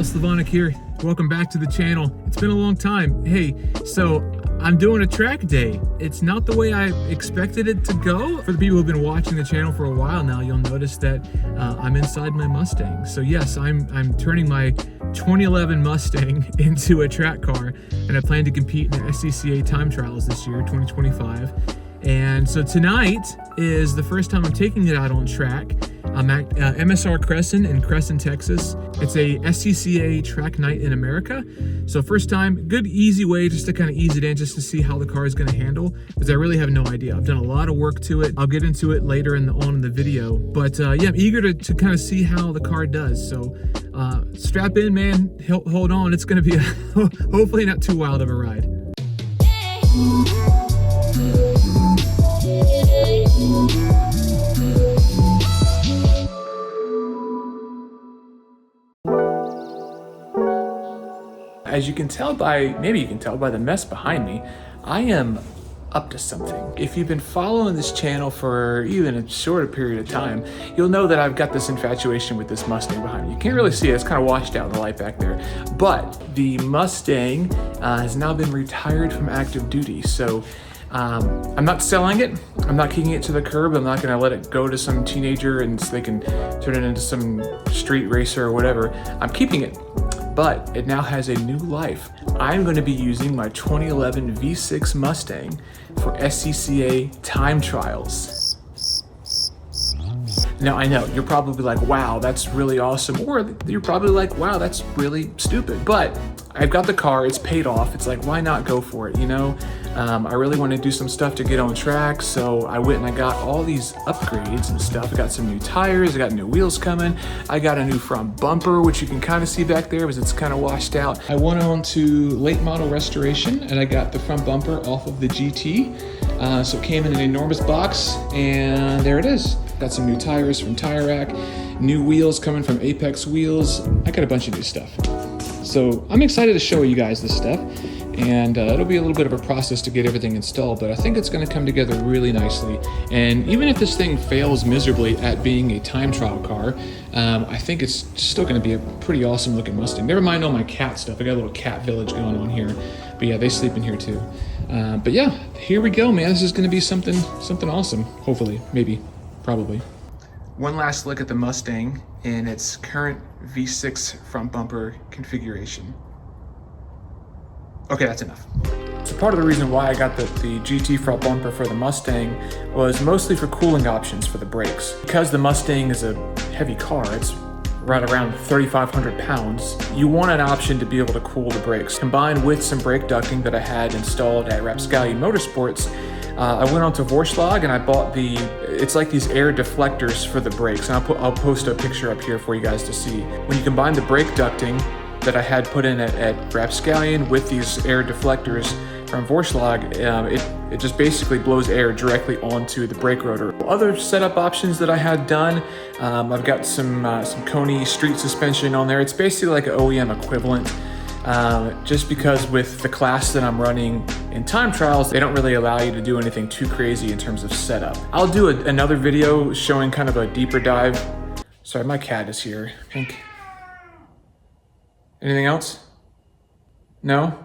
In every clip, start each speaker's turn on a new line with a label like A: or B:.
A: Slavonic here. Welcome back to the channel. It's been a long time. Hey, so I'm doing a track day. It's not the way I expected it to go. For the people who've been watching the channel for a while now, you'll notice that I'm inside my Mustang. So yes, I'm turning my 2011 Mustang into a track car, and I plan to compete in the SCCA Time Trials this year, 2025. And so tonight is the first time I'm taking it out on track. I'm at MSR Crescent in Crescent, Texas. It's a SCCA track night in America. So first time, good easy way just to kind of ease it in, just to see how the car is going to handle, because I really have no idea. I've done a lot of work to it. I'll get into it later on in the video. But yeah, I'm eager to kind of see how the car does. So strap in, man. Hold on. It's going to be hopefully not too wild of a ride. As you can tell maybe you can tell by the mess behind me, I am up to something. If you've been following this channel for even a shorter period of time, you'll know that I've got this infatuation with this Mustang behind me. You can't really see it, it's kind of washed out in the light back there. But the Mustang has now been retired from active duty. So I'm not selling it. I'm not kicking it to the curb. I'm not gonna let it go to some teenager and so they can turn it into some street racer or whatever. I'm keeping it. But it now has a new life. I'm going to be using my 2011 V6 Mustang for SCCA Time Trials. Now I know, you're probably like, wow, that's really awesome. Or you're probably like, wow, that's really stupid. But I've got the car, it's paid off. It's like, why not go for it, you know? I really want to do some stuff to get on track, so I went and I got all these upgrades and stuff. I got some new tires, I got new wheels coming, I got a new front bumper, which you can kind of see back there because it's kind of washed out. I went on to late model restoration and I got the front bumper off of the GT. So it came in an enormous box, and there it is. Got some new tires from Tire Rack, new wheels coming from Apex Wheels. I got a bunch of new stuff. So I'm excited to show you guys this stuff, and it'll be a little bit of a process to get everything installed, but I think it's going to come together really nicely. And even if this thing fails miserably at being a time trial car, I think it's still going to be a pretty awesome looking Mustang. Never mind all my cat stuff. I got a little cat village going on here, but yeah, they sleep in here too. But yeah, here we go, man. This is going to be something awesome. Hopefully, maybe, probably. One last look at the Mustang in its current V6 front bumper configuration. Okay, that's enough. So part of the reason why I got the GT front bumper for the Mustang was mostly for cooling options for the brakes. Because the Mustang is a heavy car, it's right around 3,500 pounds, you want an option to be able to cool the brakes. Combined with some brake ducting that I had installed at Rapscallion Motorsports, I went on to Vorschlag and I bought it's like these air deflectors for the brakes. And I'll post a picture up here for you guys to see. When you combine the brake ducting that I had put in at Rapscallion with these air deflectors from Vorschlag, it just basically blows air directly onto the brake rotor. Other setup options that I had done, I've got some Koni street suspension on there. It's basically like an OEM equivalent. Just because with the class that I'm running in time trials, they don't really allow you to do anything too crazy in terms of setup. I'll do another video showing kind of a deeper dive. Sorry, my cat is here, I think. Anything else? No?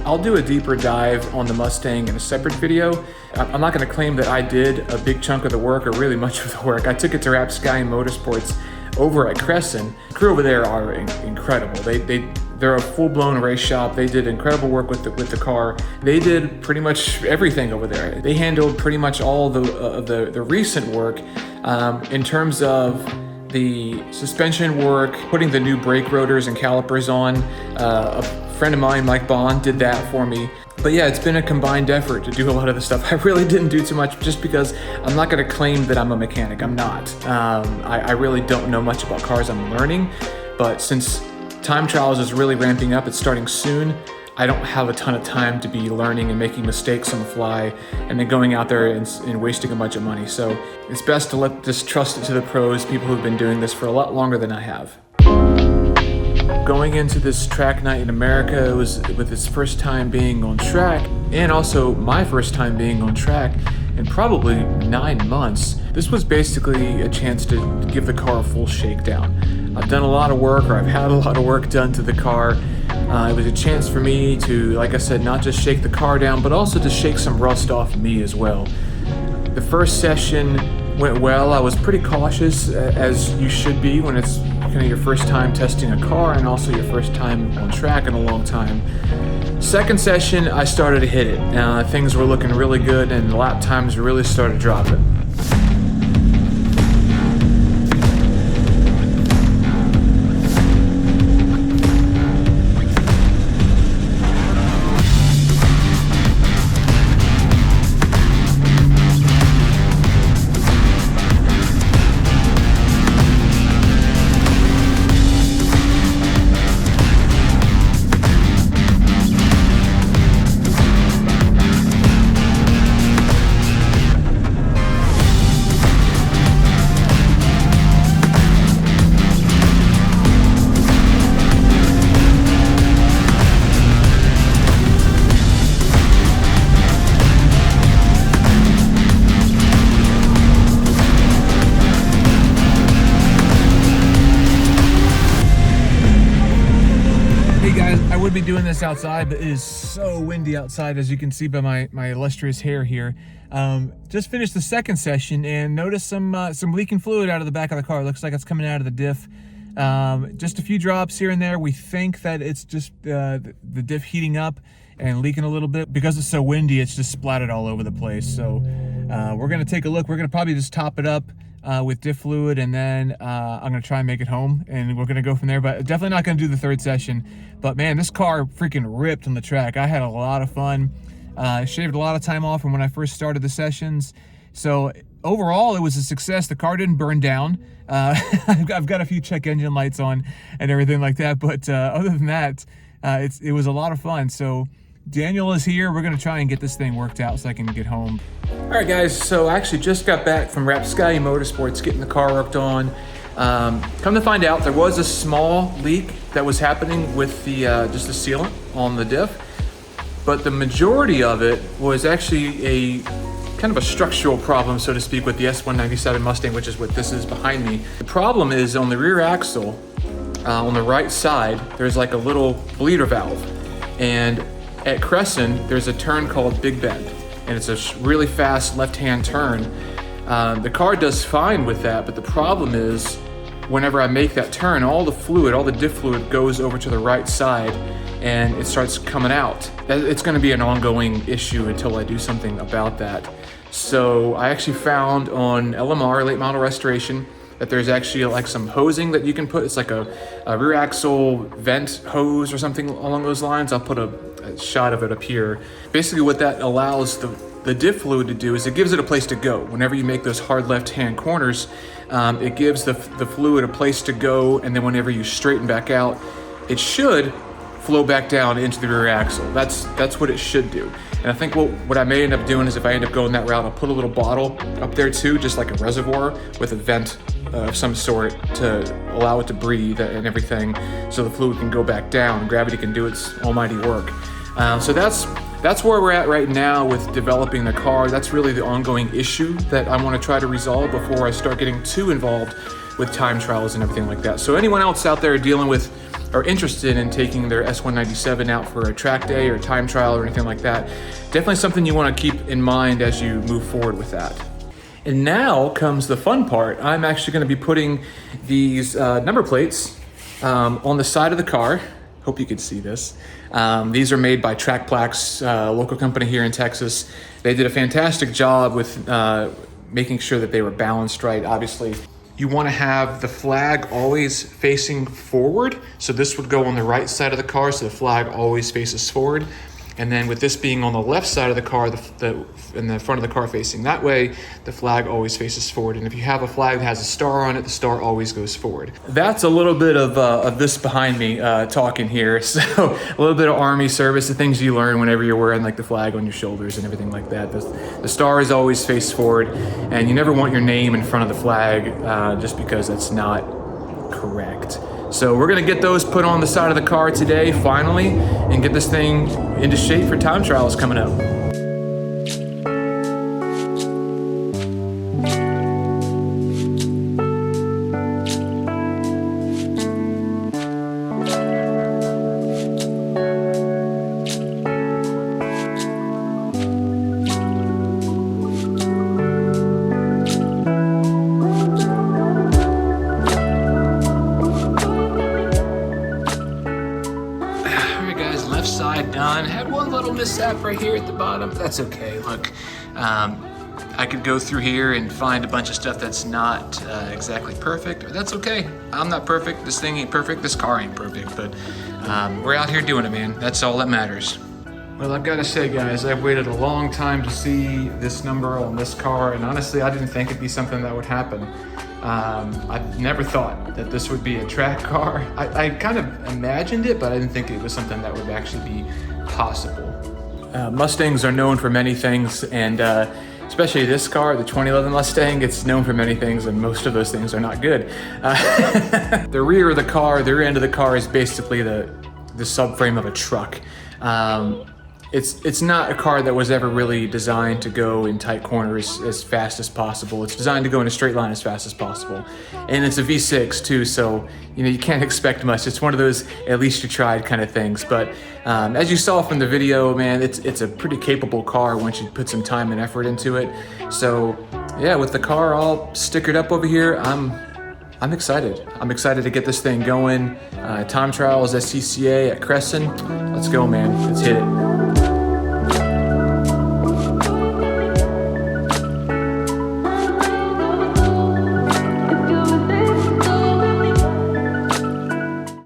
A: I'll do a deeper dive on the Mustang in a separate video. I'm not gonna claim that I did a big chunk of the work or really much of the work. I took it to Rapscallion Motorsports over at Crescent. The crew over there are incredible. They're a full-blown race shop. They did incredible work with the car. They did pretty much everything over there. They handled pretty much all the recent work in terms of the suspension work, putting the new brake rotors and calipers on. A friend of mine, Mike Bond, did that for me. But yeah, it's been a combined effort to do a lot of the stuff. I really didn't do too much just because I'm not gonna claim that I'm a mechanic. I'm not. I really don't know much about cars. I'm learning, but since Time Trials is really ramping up, it's starting soon, I don't have a ton of time to be learning and making mistakes on the fly and then going out there and wasting a bunch of money. So it's best to just trust it to the pros, people who've been doing this for a lot longer than I have. Going into this track night in America, it was with its first time being on track, and also my first time being on track in probably 9 months. This was basically a chance to give the car a full shakedown. I've done a lot of work, or I've had a lot of work done to the car. It was a chance for me to, like I said, not just shake the car down, but also to shake some rust off me as well. The first session went well. I was pretty cautious, as you should be when it's kind of your first time testing a car and also your first time on track in a long time. Second session, I started to hit it. Things were looking really good and the lap times really started dropping. I would be doing this outside, but it is so windy outside, as you can see by my illustrious hair here. Just finished the second session and noticed some leaking fluid out of the back of the car. It looks like it's coming out of the diff. Just a few drops here and there. We think that it's just the diff heating up and leaking a little bit. Because it's so windy, it's just splattered all over the place. So we're gonna take a look. We're gonna probably just top it up with diff fluid, and then I'm gonna try and make it home, and we're gonna go from there. But definitely not gonna do the third session. But man, this car freaking ripped on the track. I had a lot of fun. Shaved a lot of time off from when I first started the sessions. So overall, it was a success. The car didn't burn down. I've got a few check engine lights on and everything like that. But other than that, it was a lot of fun. So Daniel is here. We're gonna try and get this thing worked out so I can get home. All right, guys. So I actually just got back from SCCA Motorsports, getting the car worked on. Come to find out, there was a small leak that was happening with the just the sealant on the diff, but the majority of it was actually a kind of a structural problem, so to speak, with the S197 Mustang, which is what this is behind me. The problem is on the rear axle, on the right side, there's like a little bleeder valve, and at Crescent, there's a turn called Big Bend, and it's a really fast left-hand turn. The car does fine with that, but the problem is whenever I make that turn, all the fluid, all the diff fluid goes over to the right side and it starts coming out. It's gonna be an ongoing issue until I do something about that. So I actually found on LMR, Late Model Restoration, that there's actually like some hosing that you can put. It's like a rear axle vent hose or something along those lines. I'll put a shot of it up here. Basically what that allows the diff fluid to do is it gives it a place to go. Whenever you make those hard left-hand corners, it gives the fluid a place to go, and then whenever you straighten back out, it should flow back down into the rear axle. That's what it should do. And I think what I may end up doing is, if I end up going that route, I'll put a little bottle up there too, just like a reservoir with a vent of some sort to allow it to breathe and everything, so the fluid can go back down and gravity can do its almighty work. So that's where we're at right now with developing the car. That's really the ongoing issue that I want to try to resolve before I start getting too involved with time trials and everything like that. So anyone else out there dealing with or interested in taking their S197 out for a track day or time trial or anything like that, definitely something you want to keep in mind as you move forward with that. And now comes the fun part. I'm actually going to be putting these number plates on the side of the car. Hope you can see this. These are made by Track Placks, local company here in Texas. They did a fantastic job with making sure that they were balanced right. Obviously, you want to have the flag always facing forward. So this would go on the right side of the car, so the flag always faces forward. And then with this being on the left side of the car, in the front of the car facing that way, the flag always faces forward. And if you have a flag that has a star on it, the star always goes forward. That's a little bit of this behind me talking here. So a little bit of Army service, the things you learn whenever you're wearing like the flag on your shoulders and everything like that. The star is always faced forward, and you never want your name in front of the flag just because that's not correct. So we're gonna get those put on the side of the car today, finally, and get this thing into shape for time trials coming up. left side done. Had one little mishap right here at the bottom. That's okay, look. I could go through here and find a bunch of stuff that's not exactly perfect, but that's okay. I'm not perfect, this thing ain't perfect, this car ain't perfect, but we're out here doing it, man. That's all that matters. Well, I've got to say, guys, I've waited a long time to see this number on this car, and honestly, I didn't think it'd be something that would happen. I never thought that this would be a track car. I kind of imagined it, but I didn't think it was something that would actually be possible. Mustangs are known for many things, and especially this car, the 2011 Mustang, it's known for many things, and most of those things are not good. The rear of the car, the rear end of the car is basically the subframe of a truck. It's not a car that was ever really designed to go in tight corners as fast as possible. It's designed to go in a straight line as fast as possible. And it's a V6 too, so you can't expect much. It's one of those at least you tried kind of things. But as you saw from the video, man, it's a pretty capable car once you put some time and effort into it. So yeah, with the car all stickered up over here, I'm excited. I'm excited to get this thing going. Time Trials, SCCA at Crescent. Let's go, man. Let's hit it.